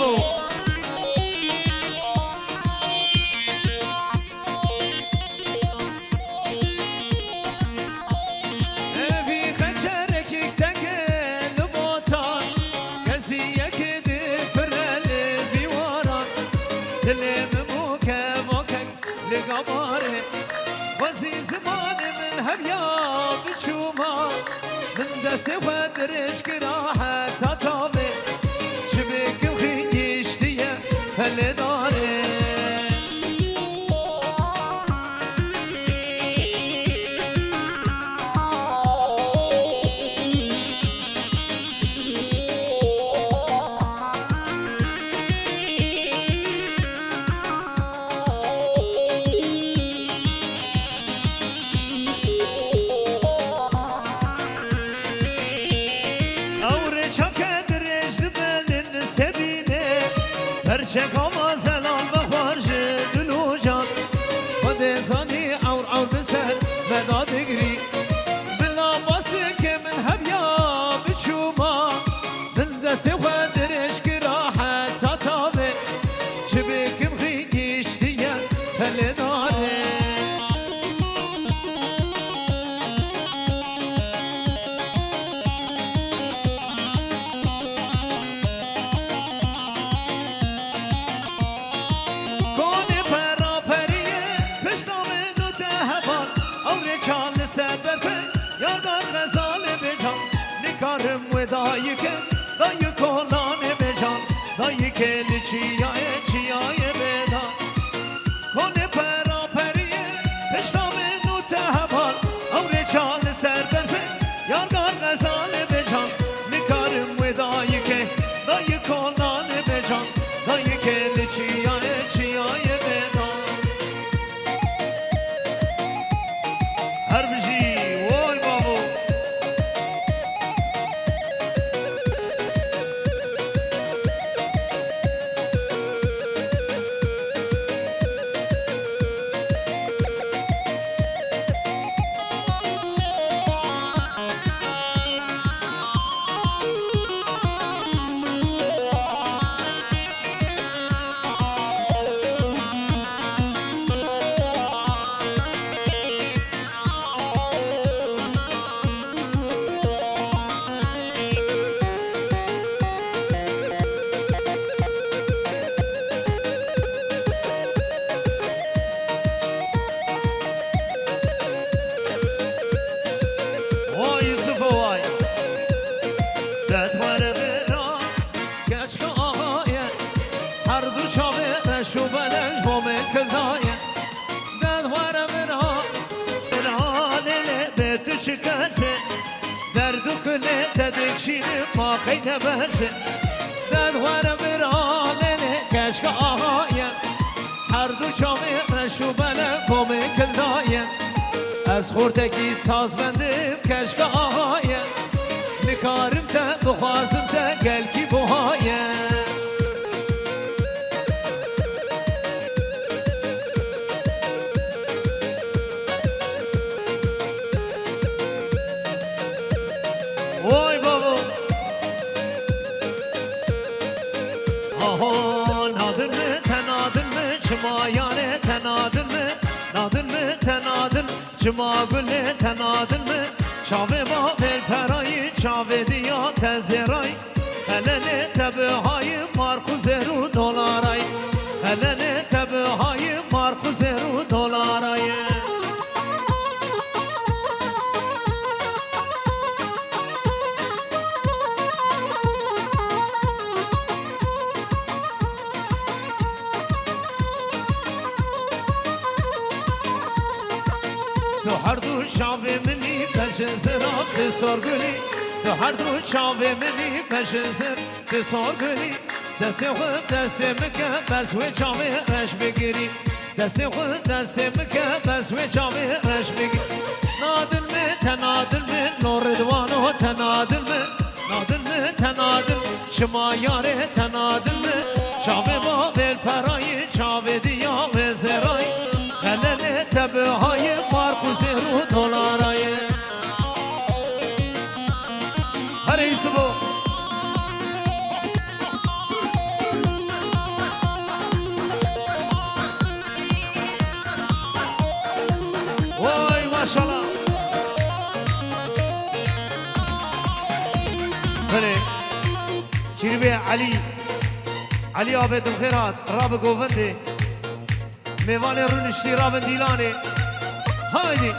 بابو من دست خودرش کراحه تا تابه شبکم خیشتیه پل داره شکام زلال بخوارج دلو جان و دزانی اور بسر مدادگری بلا باسی که من هبیا بچوما من دست خودرش کراحه تا تابه شبکم خیشتیه پل داره دایی کلانه بجان دایی کلی چیای بدان کنه پرا پریه پشتام نوت هوال اور چال سر برفه یارگار غزاله بجان نکارم و دایی کلانه بجان دایی کلی چیای بدان هر بجی وای بابو شو بلنج با من کلدایم دادوارم منها لیله به تو چه کسه درد و کله تدکشیم ما خیلی بسه دادوارم منها لیله کشک آهایم هر دو چامه شو بلنج با من کلدایم از خورتکی ساز بندم کشک آهایم نکارم تا بخوازم تا گل کی بهایم وای بابا آها نادر می تنادر می چما یانه تنادر می نادر می تنادر چما گل تنادر می چاوه ما بل پرایی چاوه دیا تزرای هلنه تبه های مارکوز رو دلارای هلنه تبه های مارکوز رو دلارای تو هر دو چاوه منی بشه زراب سرگلی تو هر دو چاوه منی بشه زر سرگلی دست خود دست مکه بس و چاوه رش بگیری دست خود دست مکه بس و چاوه رش بگیری نادر می تنادر می نوردوانو تنادر می نادر می تنادر شما یاره تنادر می چاوه با بل پرای چاوه دیا و زرای خلل تبه های مارکوز رو دلارای هر ایسو علي عبد الخيرات راب قوفندي ميواني رونشتي راب ديلاني هايدي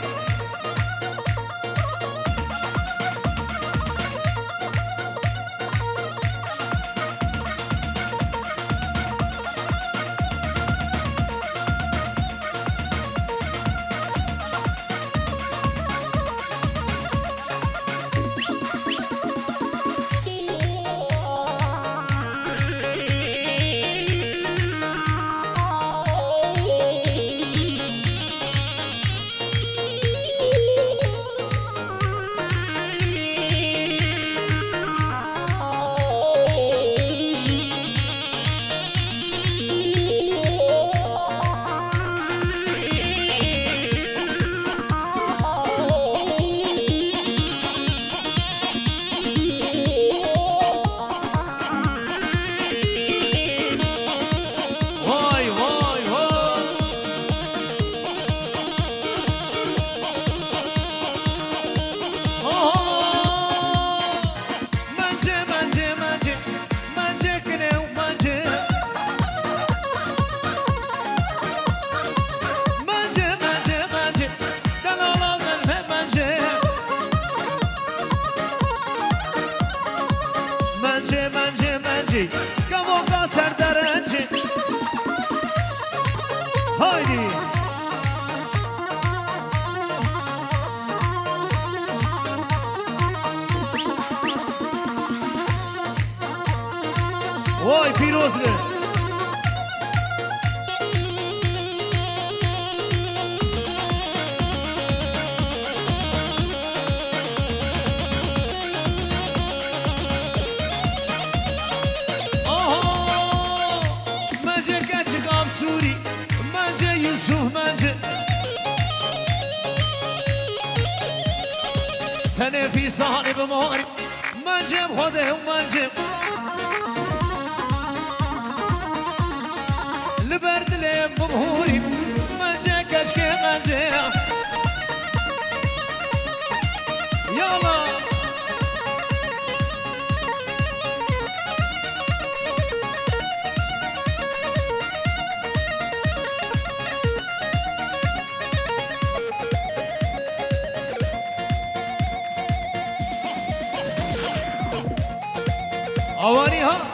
كموقع سردرنجي هايدي واي بيروزغ سوري منجه يوسف منجه تنفي صاني بموري منجه بخده ومنجه لبرد لي بمهوري منجه كشكي منجه يلا اوانيها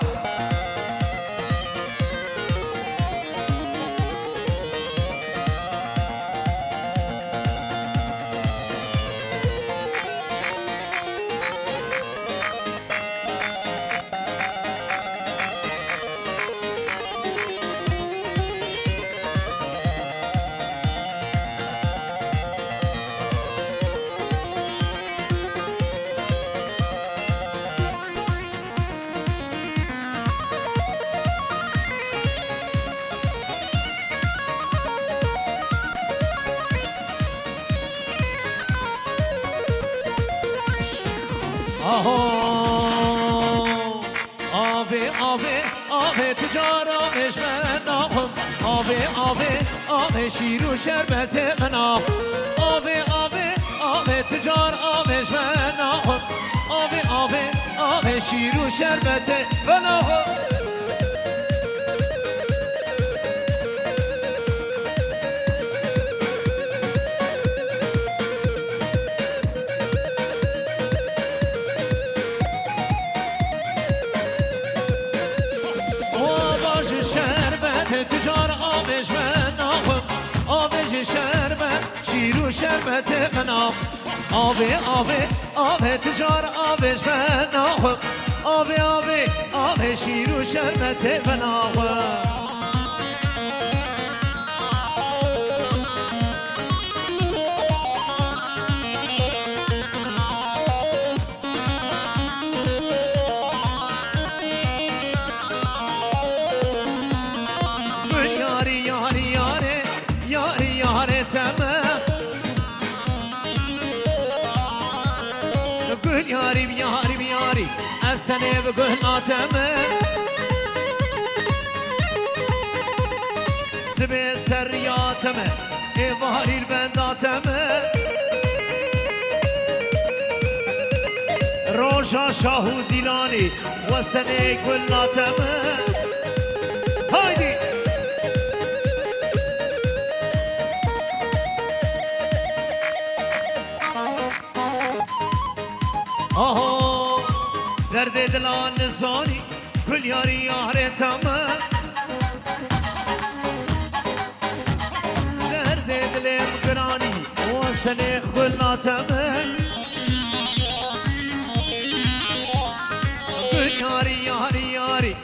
آبه تجار آبش من آخم آبه شیر و شربت من آبه تجار آبش من آخم آبه شیر و شربت من آخم تجار آبش من آخم آبش شربت شیر و شربت من آبه تجار آبش من آخم آبه شیر و شربت من آخم یاری از تنه بگه ناتمه سبه سریاتمه ایواری البنداتمه روش روشا شاهو دیلانی وستنه گلاتمه هایدی آها درد دلان نزانی کل یاری یاره تمه درد دلم گرانی وستنه گلاتمه یاری یاری یاری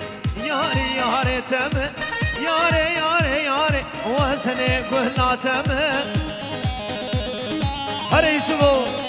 یاری یاری تمه یاری یاری یاری وزن گلاتمه هره یوسفو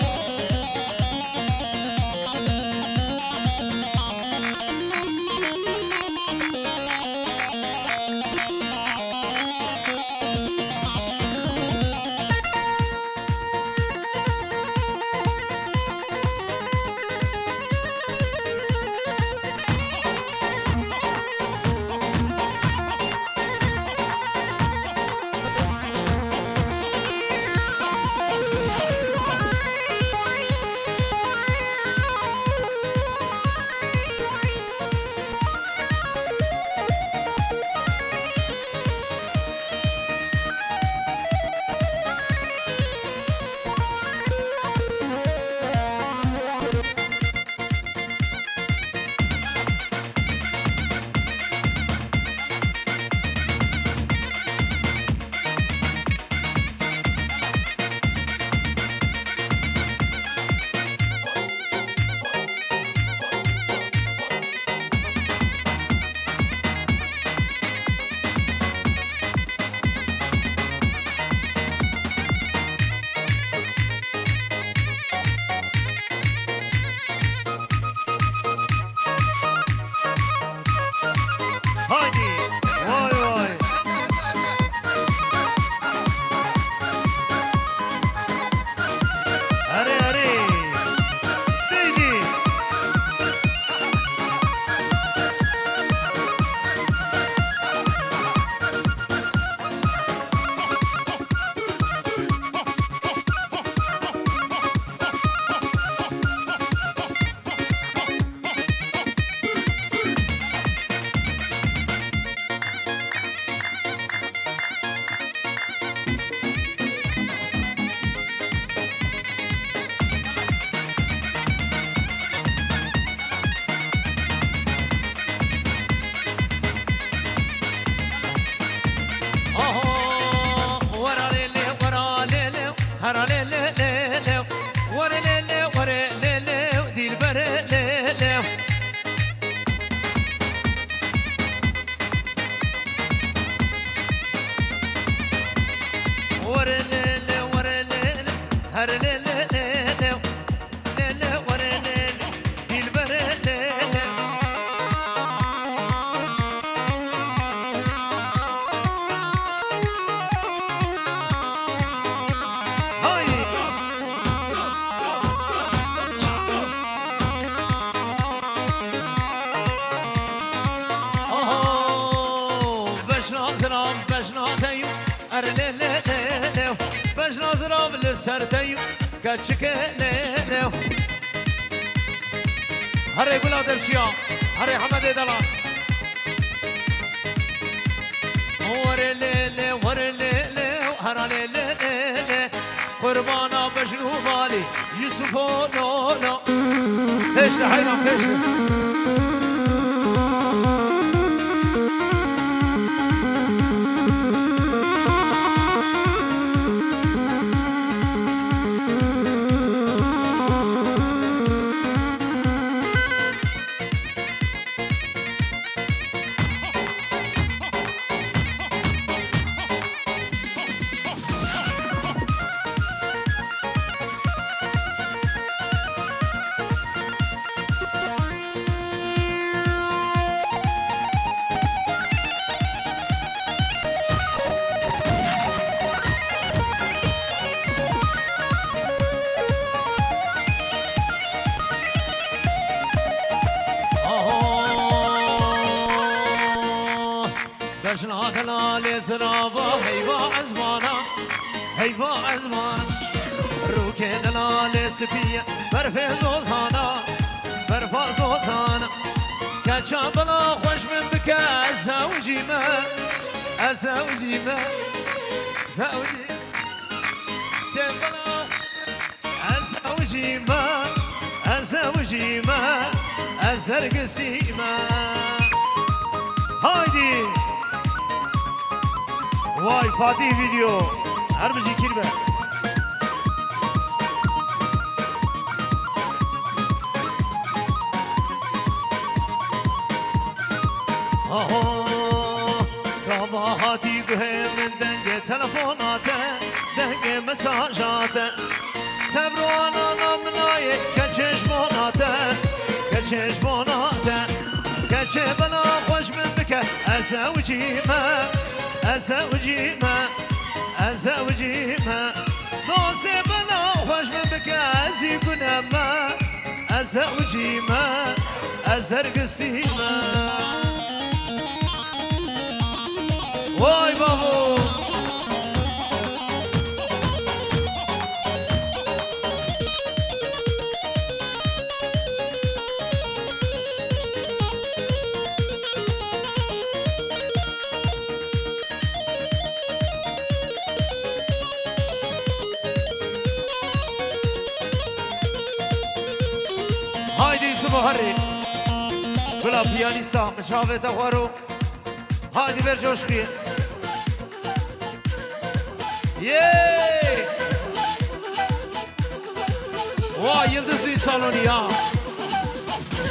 سرتيو كاتشكليو هري بلا درشيا هري حمد دلال وري ليلي وري ليلي هري ليلي قربانا بجنو بالي يوسفو نو نو ايش حيران ايش بشناكنا لسرابا هيبا عزمانا هيبا عزمانا روكنا لسبيا برفي زوزانا برفاز وطانا كجبلا خوش من بك زوجي ما زوجي ما زوجي جبلا زوجي ما زوجي ما زرقسي ما هايدي واي فاتي فيديو هرمجي كلمة قباهاتي قهي من دنق تلفوناته دنق مساجاته سبرانا نمناي كچشموناته كچشموناته كچبنا خوش من بك أزوجي ما أزوجي ما أزوجي ما دوسي بنا خوش من بك أزيقنا ما أزوجي ما أزرقسي ما واي بابو هايدي سمهري بلا بيانيستا مشافه تخوارو هايدي برجوش خيه ياي واي يلدزوي صالوني يا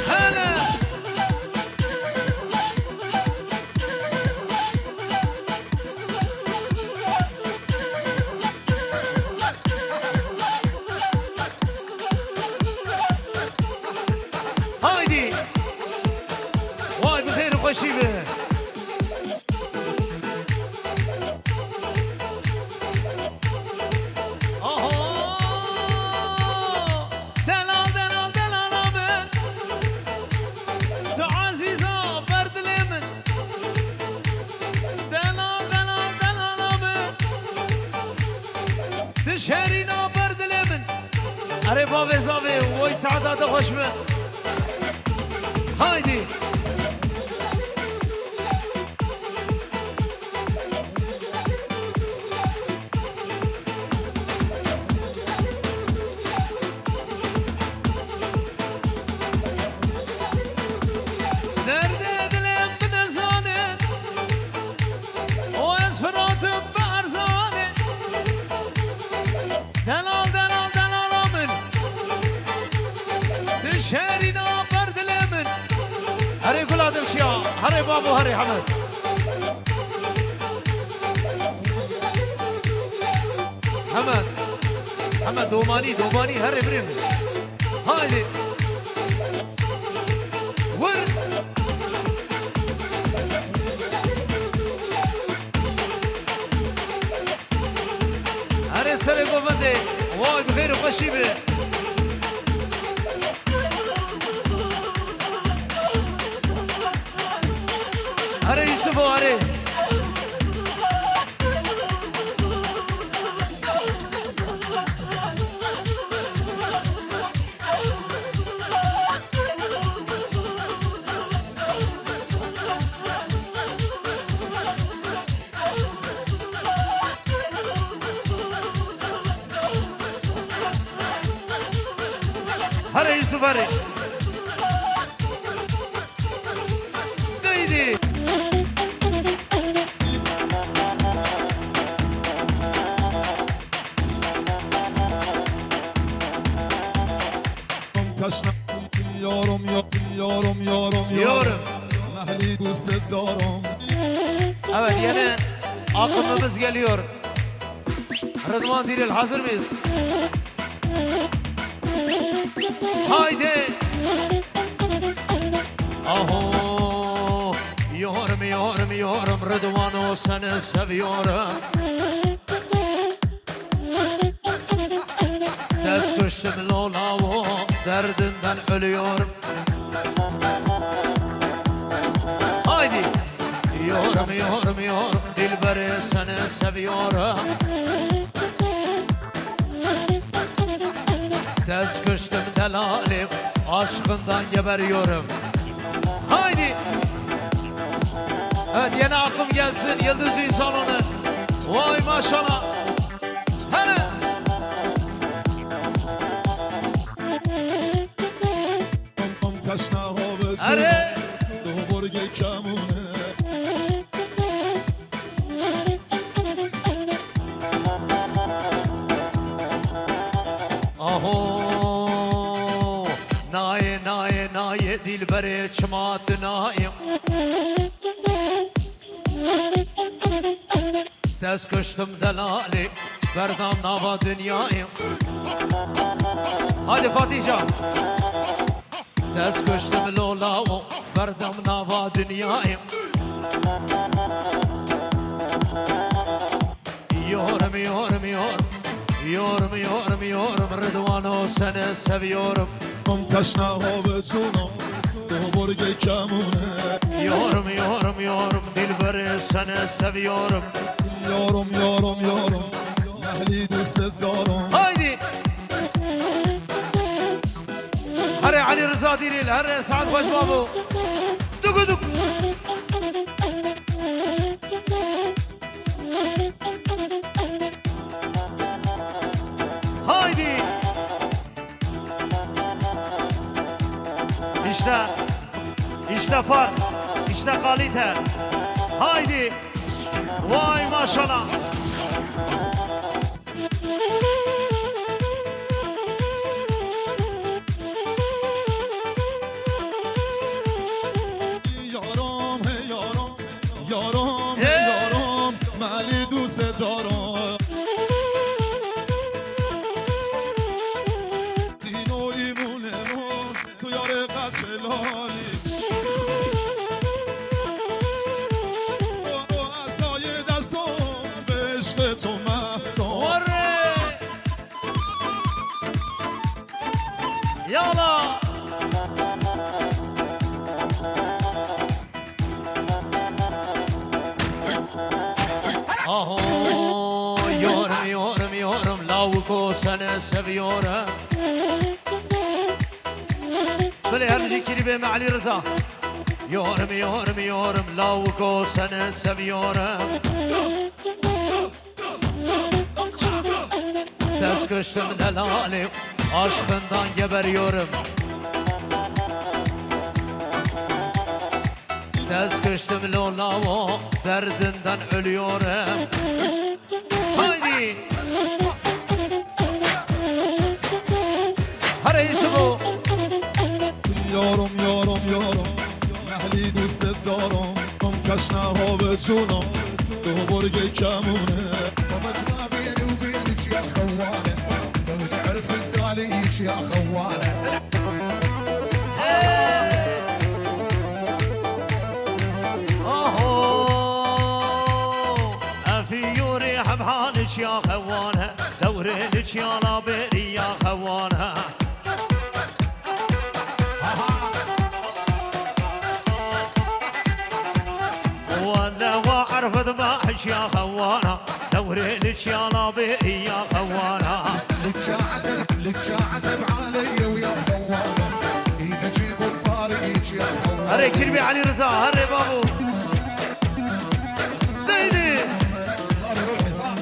هلا هايدي واي بخير وخشيبه شهرينا برد لمن أري بابي زابي وي سعادة خوشمه هايدي نرد دلم بنزانه واسفراتم بارزانه دلال دلال دلال آمن تشهرينا برد لمن هري فلادم شيا هري بابو هري حمد حمد حمد دوماني دوماني هري بريم هايدي ور هري سري بابندي واي بخير وخشيبه هري يوسفو هري هري يوسف هري قيدي Yorum yorum yorum yorum Mehli dost daram Evet yine aklımız geliyor Rıdvan Diril hazır mıyız? Haydi Aho yorum yorum yorum Rıdvan o seni seviyorum Ders kuştum lola o derdinden ölüyorum Haydi yorum yorum yorum Dilberi seni seviyorum Tez kıştım delalim, aşkından geberiyorum. Haydi. Evet yeni akım gelsin Yıldız Düğün Salonu. Vay maşallah. Hele. تشنه ها به Hele. دو برگ کمونه Aho. Naye naye naye dilbere çmat naye. Tez kıştım delali, verdam nava dünyayı. Hadi Fatih'cim. Tez kıştım lolao, verdam nava dünyayı. Yorum yorum yorum, yorum yorum yorum, Rıdvano seni seviyorum. هم تشنه ها به جونم دو برگ کمونه Yorum yorum yorum, dilberi seni seviyorum. یارم یارم یارم اهلی دوست دارم Haydi. Hare Ali Rıza Diril, hare Saad Başbabu. Duguduk. Haydi. İşte fark, işte kalite. Haydi. Vay maşallah. یارم هی یارم یارم هی یارم ملی دوست دارم دین و ایمونمون تو یار قدش لالی برو عصای دستم به عشق تو محسان Orre. Yala. Aho, yorum yorum yorum, lavuko seni seviyorum. Böyle her zikri be Ali Rıza. Yorum yorum yorum, lavuko seni seviyorum. Tez kıştım delalim, aşkından geberiyorum. Tez kıştım lolavo, derdinden ölüyorum. Haydi. Hare Yusuf'u. یارم یارم یارم اهلی دوست دارم هم تشنه ها به جونم دو برگ کمونه بابا ما بيني وبينك يا خوانه تو تعرف انت عليك يا خوانه Aho, أفي يريح بحالك يا خوانها، دورينك يا لابيري يا خوانها. ولا واعرف ذبحك يا خوانها، دورينك يا لابيري يا خوانها. لك شاعتب علي ويا خوانه اذا جيب بباريك يا خوانه هري كربي علي رضا، هري بابو. ديني. صار روحي صار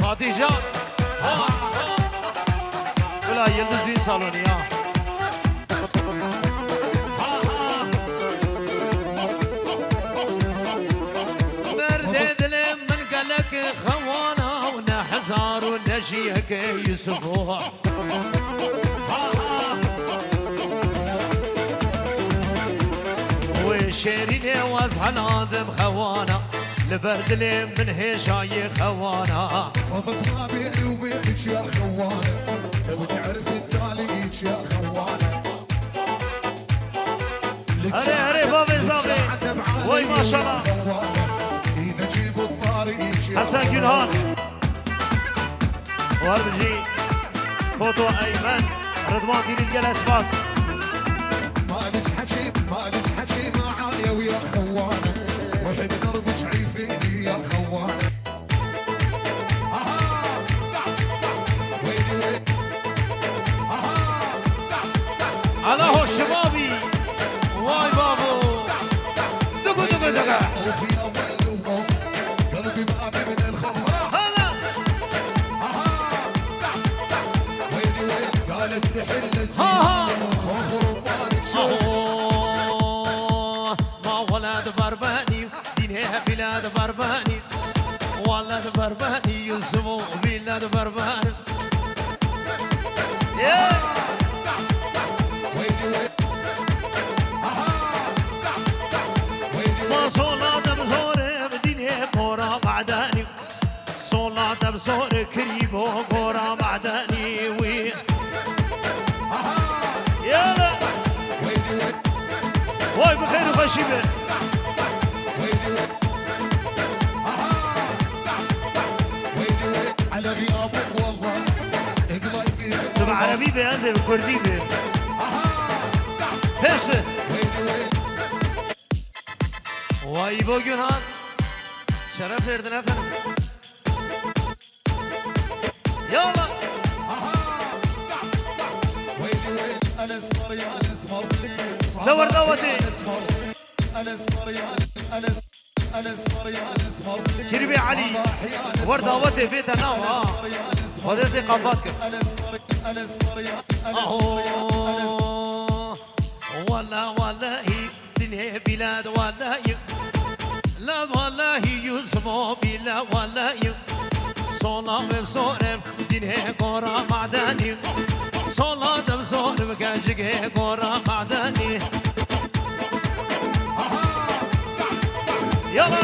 Fatih Can. Ulan Yıldız Düğün Salonu ya. Nerede dilim من قالك خوانا ونحزار ونجيك يوسفو. وشيرين وازحل عادم خوانا لبرد لي من هجاي خوانا. ربط ما بيني وبينك يا خوانه تو تعرف انت عليك يا خوانه هري هري بابي زابي وي ما شاء الله. اذا جيب بباريك يا حسن جنهان واربجي فوتو ايمن رضوان دين الجلس باس. مالك حكي معايا ويا خوانه روحي بقربك عيفيني يا خوانه ها وغربان شوف ما ولد برباني دينها بلاد برباني ولد برباني يوسفو بلاد برباني ما صلاة بزور بدينها بورا معداني صلاة بزور كريبو بورا معداني وي يلا واي بخير وخشبه على غيابك والله قلبي تبع عربي بيازل وكردي بي فيش واي bugün han şeref verdin efendim. Yalla. انا اسمر يا انا اسمر دور دوتي انا اسمر يا انا اسمر يا انا اسمر كربي علي ورد دوتي بيت انا ها وده زي قفاتك انا اسمر يا انا اسمر والله دنيا بلاد والله لا والله يوسفو بلا والله صلاة بصورم دنيا قرى معدني صلاة بصورم كاجك قرى معدني يلا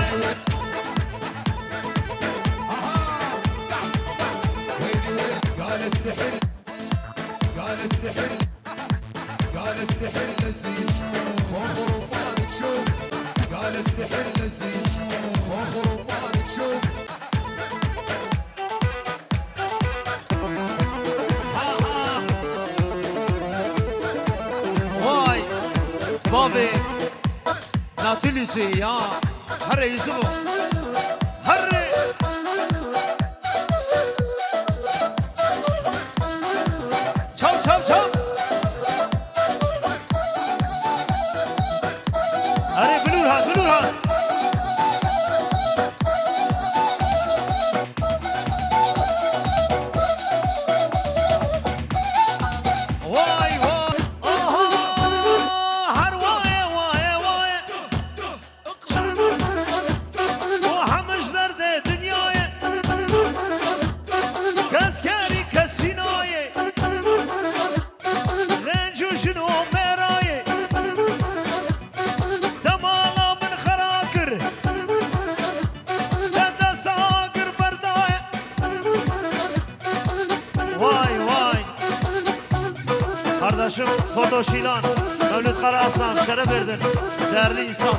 قالت تحل قالت تحل قالت تحل الزين وغربان تشوف قالت تحل الزين وغربان تشوف واي بابي ناتلسي يا هري يوسفو هري çal çal çal هري بلورها بلورها واي واي هر واي واي واي وحمشلر ده دنياي كسكري كسيناي غنجو شنو مراي تمالا من خراكر لدى ساقر برداي واي واي Kardeşim Foto Şilan, Mevlüt Karaaslan şeref verdin. Değerli insan.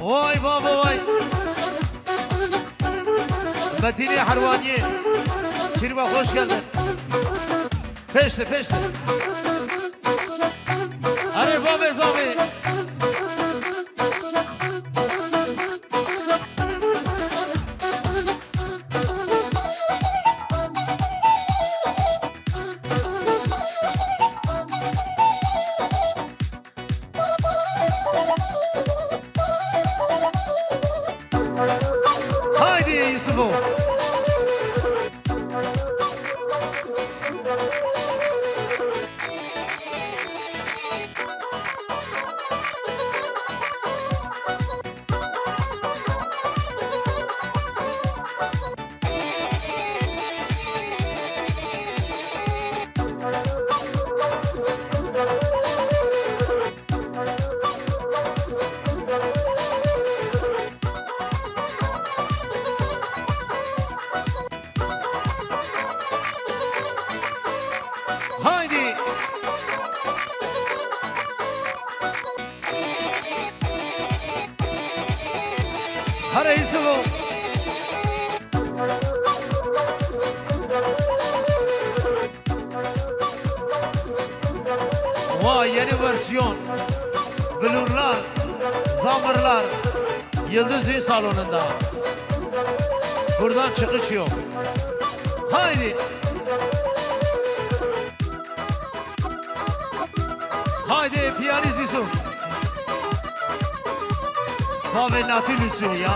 Vay baba vay. Metine Harvaniye. Kirve hoş geldin. Peşte peşte. Hadi baba zami. Haydi Yusuf'um. Haydi. Hadi Yusuf'um. Vay yeni versiyon. Blurlar, zamırlar. Yıldız Düğün Salonu'nda. Buradan çıkış yok. Haydi. Haydi piyanist Yusuf. Pavel Natilüsü ya.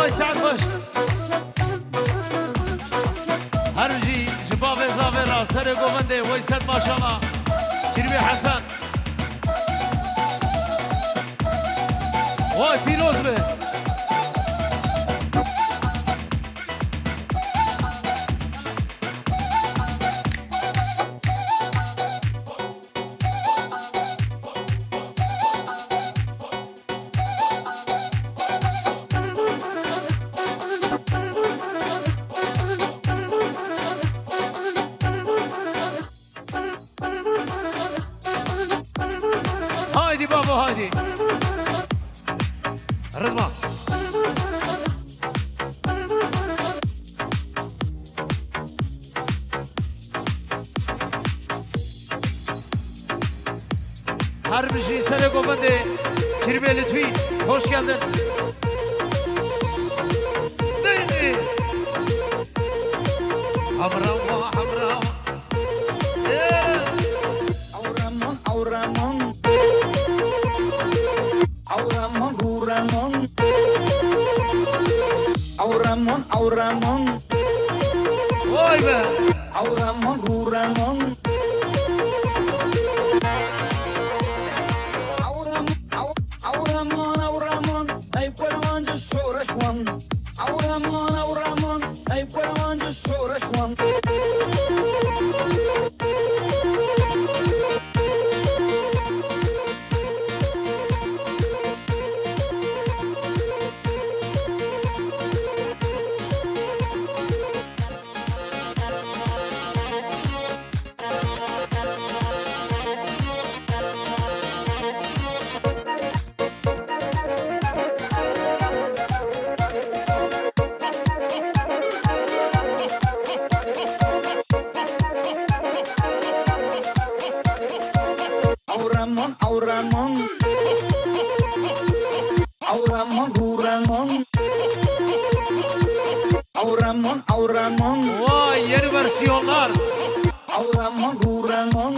وای سعد باش هر جی جباب زاوی را سر گوونده وای سد ماشاءالله کربی حسن وای فیروز به هايدي بابا هايدي رضا her bir şey sana komande Kirbe Lütfi hoş geldin Neydi Hamrava Hamrava Auramon, Auramon, Auramon, Guramon, Auramon, Auramon, Vay be Auramon, Guramon, Auramon, Auramon, ay Paraman just show us one. Auramon, Auramon, ay Paraman just show us one. Auramon, Auramon, Auramon, Guramon, Auramon, Auramon, Vay yeni versiyonlar Auramon, Guramon,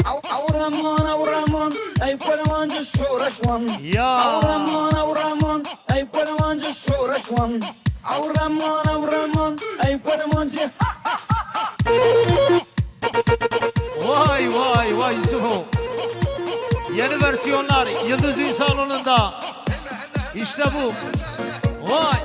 Auramon, Auramon, ay Paraman just show us one. Ya Auramon, Auramon, ay Paraman just show us one. Auramon, Auramon, ay Paraman just. Vay vay vay Yusuf'u yeni versiyonlar Yıldız Düğün Salonu'nda İşte bu Vay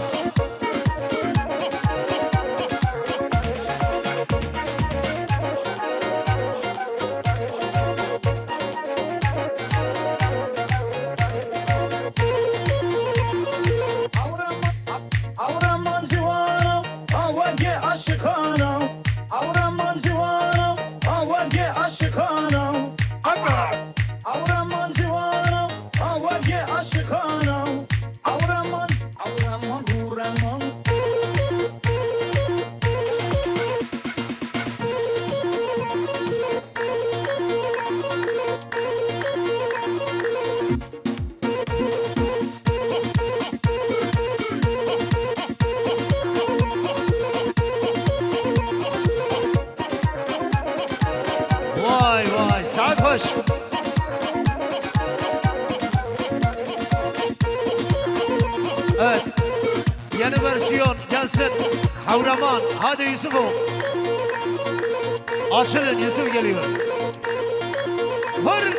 Auramon Zivano, avage aşıkano. Auramon Zivano, avage aşıkano. Auramon Zivano, avage aşıkano. Auramon, Auramon, Guramon. vay vay Saat hoş Evet yeni versiyon gelsin Havraman hadi Yusuf'u Açılın Yusuf geliyor Vur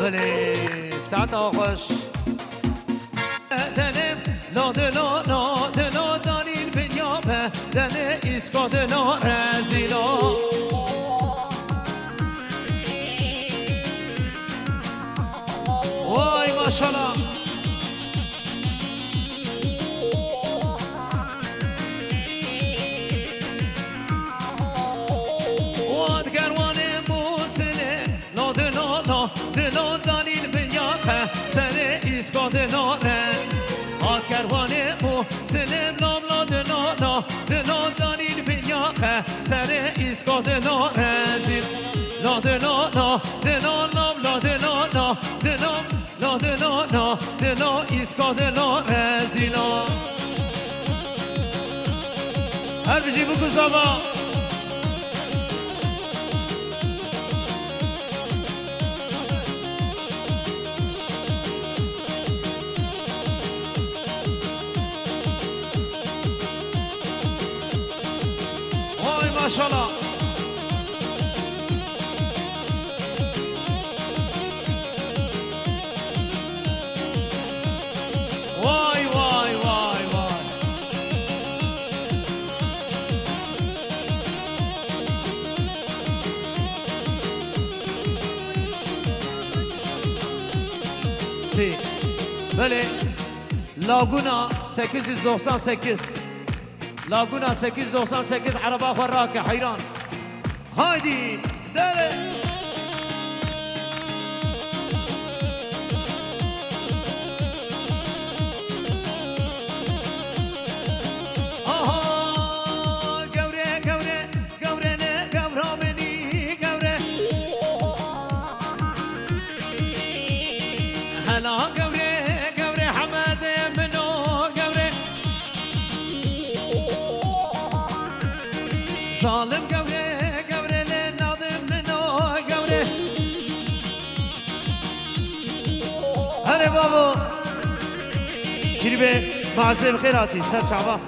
Böyle Saat hoş دلم لا دلا لا دلا دانیل بنیابه دل ایسکا دلا رزیلا وای ماشالله واد گروان موسله لا دلا لا دلا دانیل بنیابه سر ایسکا دلا رزیلا کروانه مو سلم لام لا دلا لا دلا دانیل بنیاخه سر ایسکا دلا رزیل لا دلا لا دلا لام لا دلا لا دلا لا دلا لا دلا ایسکا دلا رزیلا هر بجی بگو زبا ماشاءالله وای وای وای وای سی بله لاگونا 898 لاگونا 898 عربا فراكه حيران هايدي دله ظالم قوري قوري للناظم منو قوري هلا بابو كريبي معزل خيراتي سر شعبان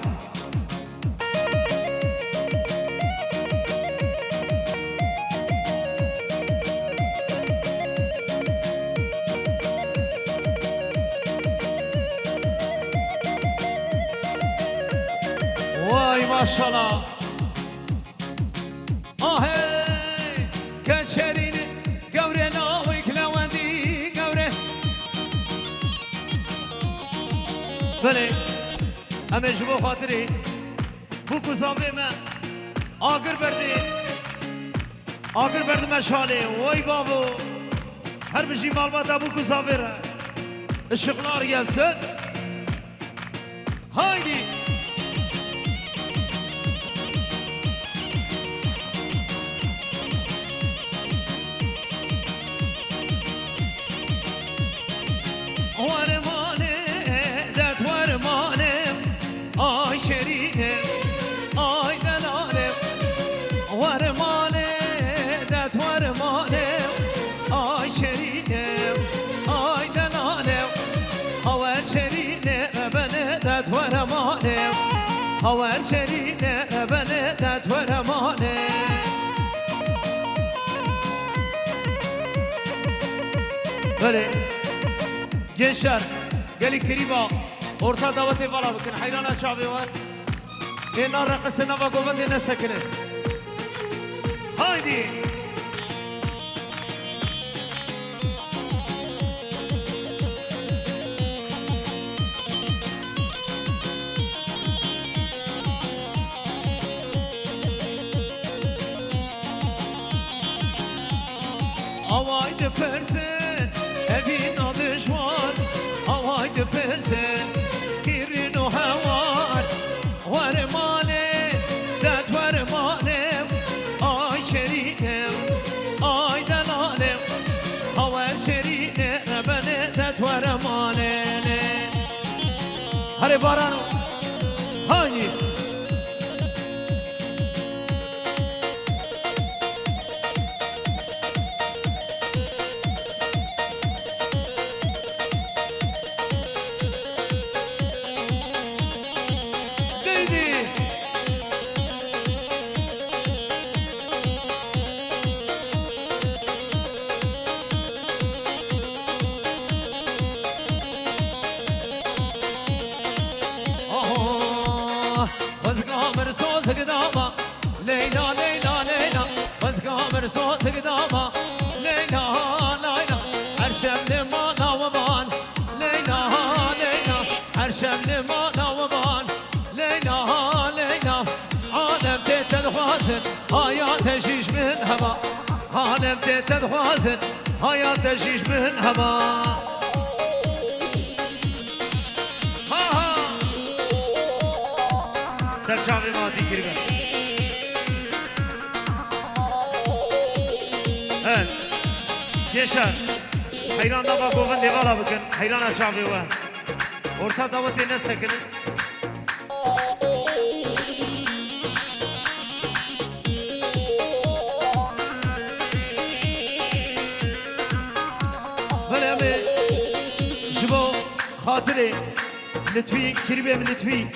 واي ما شاء الله كشرين قوري ناويك لوندي قوري بلي أما جبو خاطري بوكو صافي ما آقر بردي مشالي واي بابو هر بشي مالباتا بوكو صافي الشغلار يلسن هايدي آی شرینه آی دلالم ورمانه دت ورمانه آی شرینه آی دلالم هوا شرینه بنه دت ورمانه هوا شرینه بنه دت ورمانه بله گشر گلی کریبا orta daveti vala bakın hayrana çavi var. Nar rakısına ve govendine sakine. Haydi. Havaydı persen, evin adı şuan. Havaydı persen. كيرينو هوان ورماني دات ورماني آي شرينم آي دلالم هوا شريني ربني دات ورماني هري بارانو هاي ليلى ليلى ليلى بس قامر صوتك داما ليلى ليلى عرشم لمانا وبان ليلى ليلى عرشم لمانا وبان ليلى ليلى عالم تتدخوازن هيا تشيش من هوا عالم تتدخوازن هيا تشيش من هوا ها ها سرشاوي ما ديكري Yaşar, hayran da bak oğlan devala bakın, hayran aşağı var. Orta davet ne sakının? Böyle mi? Jibo, hatırı, Lütfi, Kirbe mi Lütfi?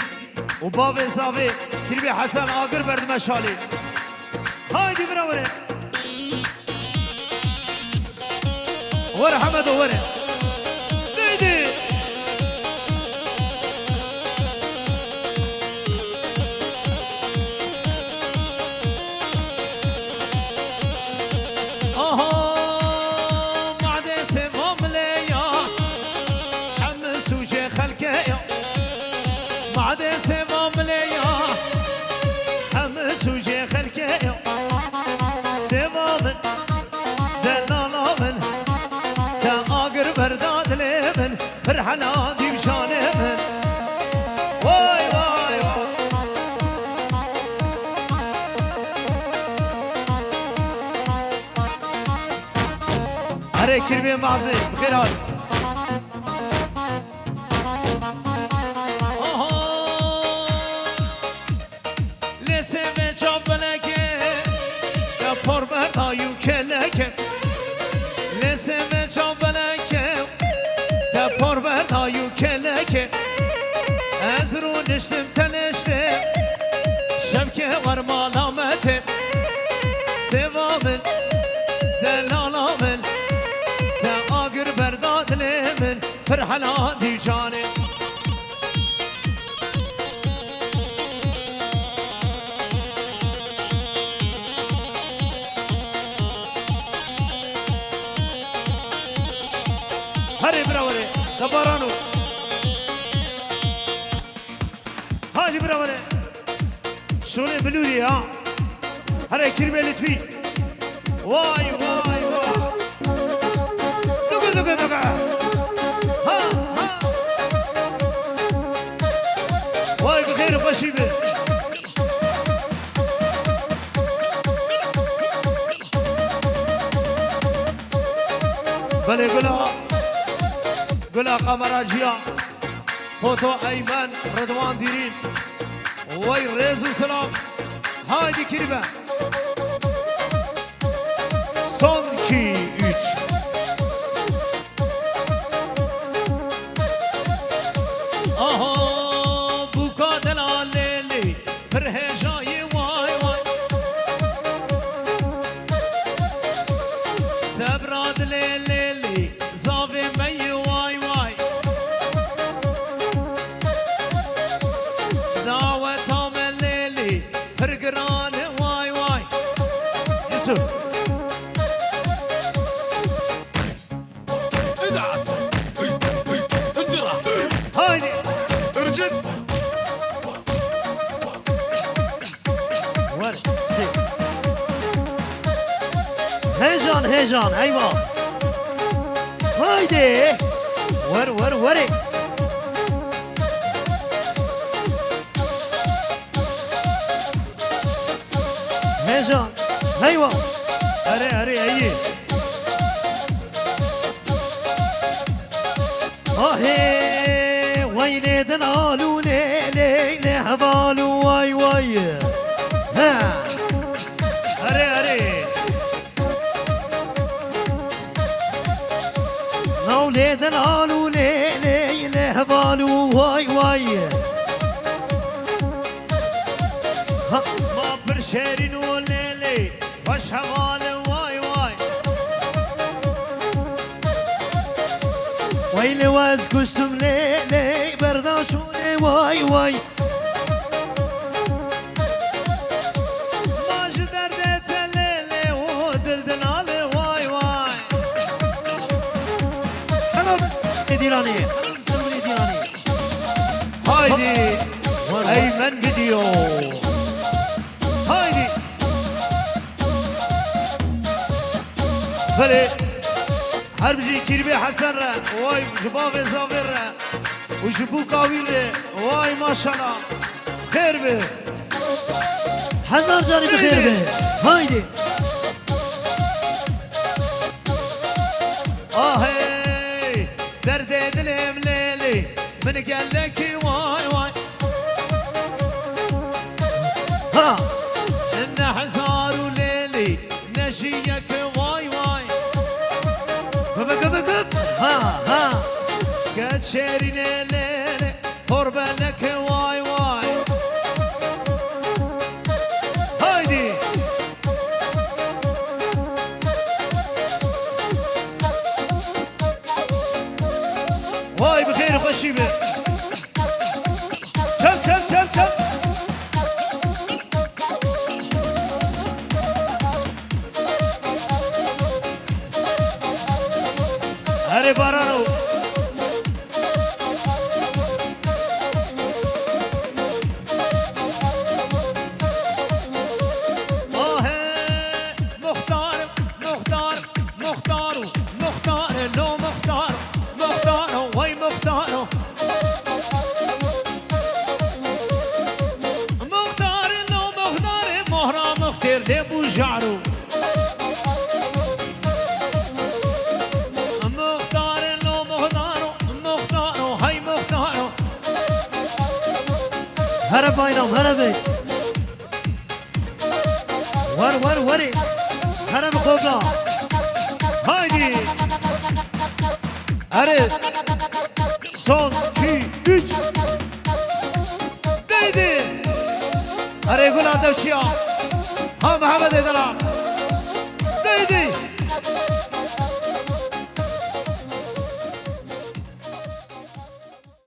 O bab zavi, Kirbe Hasan Agır verdi meşali. هايدي براوري ورا حمد ورا ديدي فرحنا دي بشانه من واي واي واي هري كربي معزي بخير هاي لسه بجاب لكه يا پربت آیو کلکه لسه بجاب لکه پرورد هایو کلکه از رو نشتم تنشتم شبکه ور مالامته سوامن دلالامن تا آگر برداد لیمن فرحلا دیجانه هری براوره دبارانو هاجي براوره شونه بلوري ها هري كربي لطفي واي واي واي دوكا دوكا دوكا ها ها واي بخير بشيبه بلي قلا قمراجيا فوتو ايمن رضوان ديرين وي ريزو سلام هايدي كريمه son 2 3 aha bu kadar leli perhejayı vay vay sabrad leli zave meyi vay vay davet amelleli pergranı vay vay Yusuf هايدي ارجد ورد سي هيجان هيجان ايوه هايدي ور هيجان ايوه هري ايه آهی وای دلالو لیلی هوالو وای وای ها اره نو دلالو لیلی هوالو وای وای ها ما برشرینو لیلی باش هوالو وای وای ويلي واز كشتم ليلي برداشوني واي واي ما جدر ديت ليلي ودلدلالي واي واي حلو ديراني هايدي ايمن فيديو هايدي بلي هربجي كيربي حسن را واي جباب زابر را وجبو كاويل واي ما شاء الله خير به حزام جاني بخير به هايدي هي درد دلم ليلي من قال لك واي واي ها ان حزار ليلي نشيك واي واي بب ها قد شيرين ليلي قرب لك واي واي هايدي شیبه چل چل چل چل هره بارانو جعلو مختار لو مختارو مختارو هاي مختارو هرب باينام هرب ور وري هرب خوبا هايدي هرب son 2 3 Deydi Hare gula devçiya Ha Muhammed Edala